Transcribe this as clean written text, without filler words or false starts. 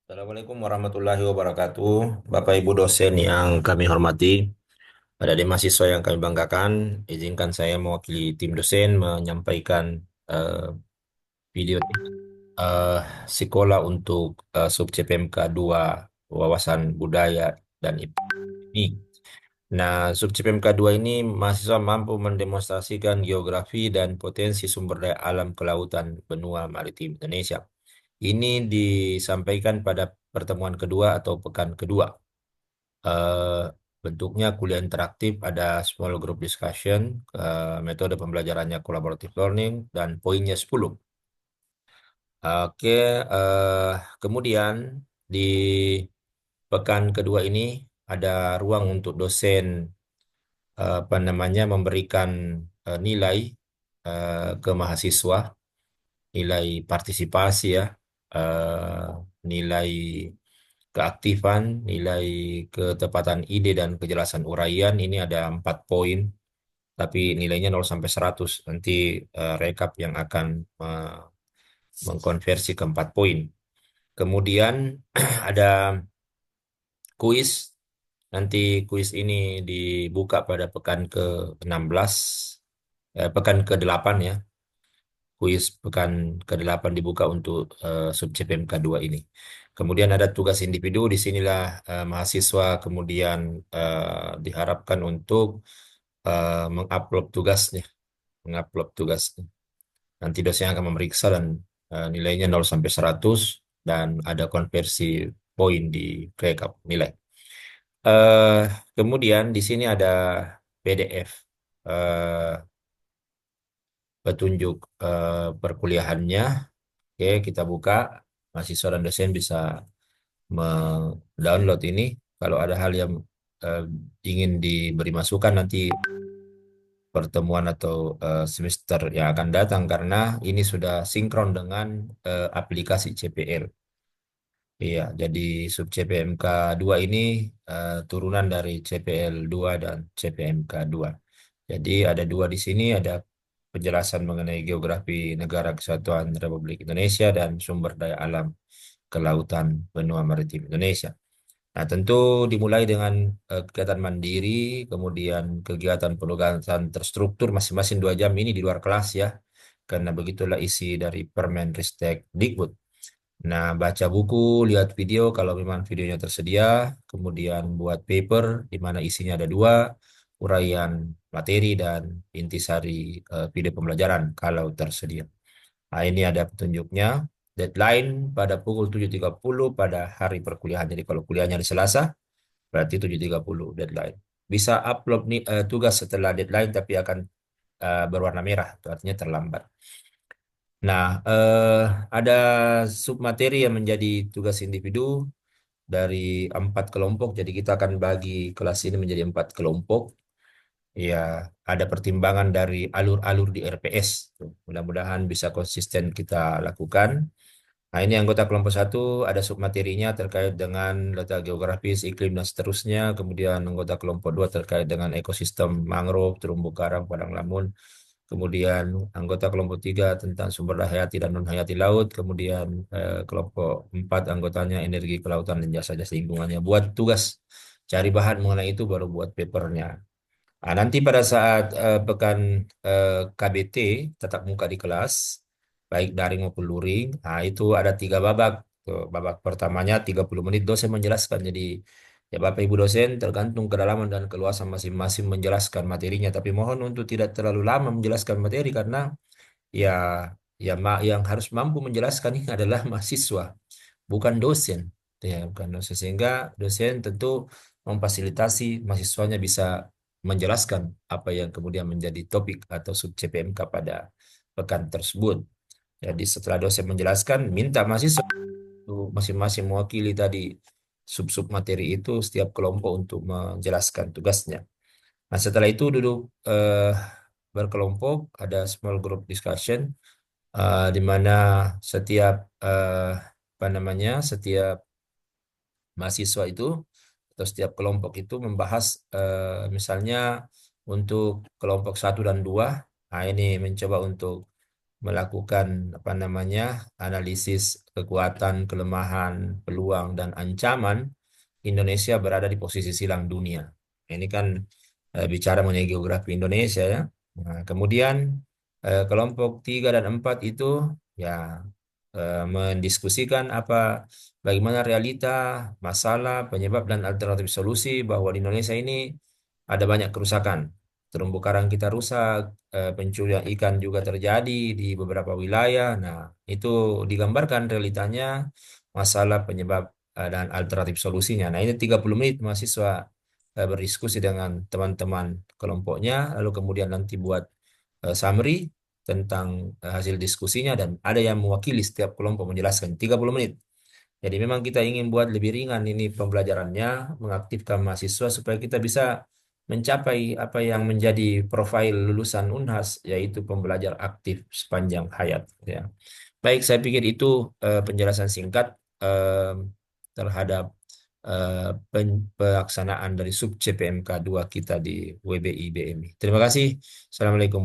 Assalamualaikum warahmatullahi wabarakatuh. Bapak Ibu dosen yang kami hormati, pada adik mahasiswa yang kami banggakan, izinkan saya mewakili tim dosen menyampaikan eh, video eh, sekolah untuk sub CPMK 2 Wawasan Budaya dan IPA. Nah, sub CPMK 2 ini mahasiswa mampu mendemonstrasikan geografi dan potensi sumber daya alam kelautan benua maritim Indonesia. Ini disampaikan pada pertemuan kedua atau pekan kedua. Eh, Bentuknya kuliah interaktif, ada small group discussion, metode pembelajarannya collaborative learning, dan poinnya 10. Oke, kemudian di pekan kedua ini ada ruang untuk dosen apa namanya memberikan nilai ke mahasiswa, nilai partisipasi ya, eh, nilai keaktifan, nilai ketepatan ide dan kejelasan uraian ini ada 4 poin, tapi nilainya 0 sampai 100. Nanti rekap yang akan mengkonversi ke 4 poin. Kemudian ada kuis. Nanti kuis ini dibuka pada pekan ke-16, pekan ke-8 ya. Kuis pekan ke-8 dibuka untuk sub CPMK 2 ini. Kemudian ada tugas individu, disinilah mahasiswa kemudian diharapkan untuk mengupload tugasnya, mengupload tugasnya. Nanti dosen akan memeriksa dan nilainya 0 sampai 100 dan ada konversi poin di rekap nilai. Eh, Kemudian di sini ada PDF petunjuk perkuliahannya. Oke, kita buka. Mahasiswa dan dosen bisa mendownload ini. Kalau ada hal yang eh, ingin diberi masukan nanti pertemuan atau semester yang akan datang, karena ini sudah sinkron dengan aplikasi CPL. Iya, jadi sub CPMK 2 ini turunan dari CPL 2 dan CPMK 2. Jadi ada dua di sini, ada penjelasan mengenai geografi Negara Kesatuan Republik Indonesia dan sumber daya alam kelautan benua maritim Indonesia. Nah, tentu dimulai dengan kegiatan mandiri, kemudian kegiatan penugasan terstruktur masing-masing 2 jam ini di luar kelas ya, karena begitulah isi dari Permen Ristek Dikbud. Nah, baca buku, lihat video kalau memang videonya tersedia, kemudian buat paper di mana isinya ada dua, uraian materi dan intisari video pembelajaran kalau tersedia. Nah, ini ada petunjuknya. Deadline pada pukul 7.30 pada hari perkuliahan. Jadi kalau kuliahnya di Selasa, berarti 7.30 deadline. Bisa upload nih, tugas setelah deadline tapi akan berwarna merah, itu artinya terlambat. Nah, ada submateri yang menjadi tugas individu dari 4 kelompok. Jadi kita akan bagi kelas ini menjadi 4 kelompok. Ya, ada pertimbangan dari alur-alur di RPS. Tuh, mudah-mudahan bisa konsisten kita lakukan. Nah, ini anggota kelompok satu, ada submaterinya terkait dengan letak geografis, iklim, dan seterusnya. Kemudian anggota kelompok dua terkait dengan ekosistem mangrove, terumbu karang, padang lamun. Kemudian anggota kelompok tiga tentang sumber daya hayati dan non-hayati laut. Kemudian kelompok empat anggotanya energi kelautan dan jasa-jasa lingkungannya. Buat tugas cari bahan mengenai itu baru buat papernya. Nah, nanti pada saat pekan KBT, tatap muka di kelas, baik daring maupun luring, nah itu ada 3 babak. Tuh, babak pertamanya 30 menit dosen menjelaskan. Jadi, ya Bapak Ibu dosen tergantung kedalaman dan keluasan masing-masing menjelaskan materinya. Tapi mohon untuk tidak terlalu lama menjelaskan materi karena ya yang harus mampu menjelaskan ini adalah mahasiswa, bukan dosen. Ya, bukan dosen. Sehingga dosen tentu memfasilitasi mahasiswanya bisa menjelaskan apa yang kemudian menjadi topik atau sub CPMK pada pekan tersebut. Jadi setelah dosen menjelaskan, minta mahasiswa untuk masing-masing mewakili tadi sub-sub materi itu setiap kelompok untuk menjelaskan tugasnya. Nah, setelah itu duduk berkelompok, ada small group discussion di mana setiap apa namanya, setiap mahasiswa itu atau setiap kelompok itu membahas misalnya untuk kelompok satu dan dua, nah ini mencoba untuk melakukan apa namanya analisis kekuatan, kelemahan, peluang dan ancaman Indonesia berada di posisi silang dunia. Ini kan bicara mengenai geografi Indonesia ya. Nah, kemudian kelompok 3 dan 4 itu ya mendiskusikan bagaimana realita, masalah, penyebab dan alternatif solusi bahwa di Indonesia ini ada banyak kerusakan. Terumbu karang kita rusak, pencurian ikan juga terjadi di beberapa wilayah. Nah, itu digambarkan realitanya, masalah, penyebab, dan alternatif solusinya. Nah, ini 30 menit mahasiswa berdiskusi dengan teman-teman kelompoknya, lalu kemudian nanti buat summary tentang hasil diskusinya dan ada yang mewakili setiap kelompok menjelaskan 30 menit. Jadi memang kita ingin buat lebih ringan ini pembelajarannya, mengaktifkan mahasiswa supaya kita bisa mencapai apa yang menjadi profil lulusan Unhas, yaitu pembelajar aktif sepanjang hayat. Ya. Baik, saya pikir itu penjelasan singkat eh, terhadap pelaksanaan dari sub CPMK 2 kita di WBI BMI. Terima kasih. Assalamualaikum.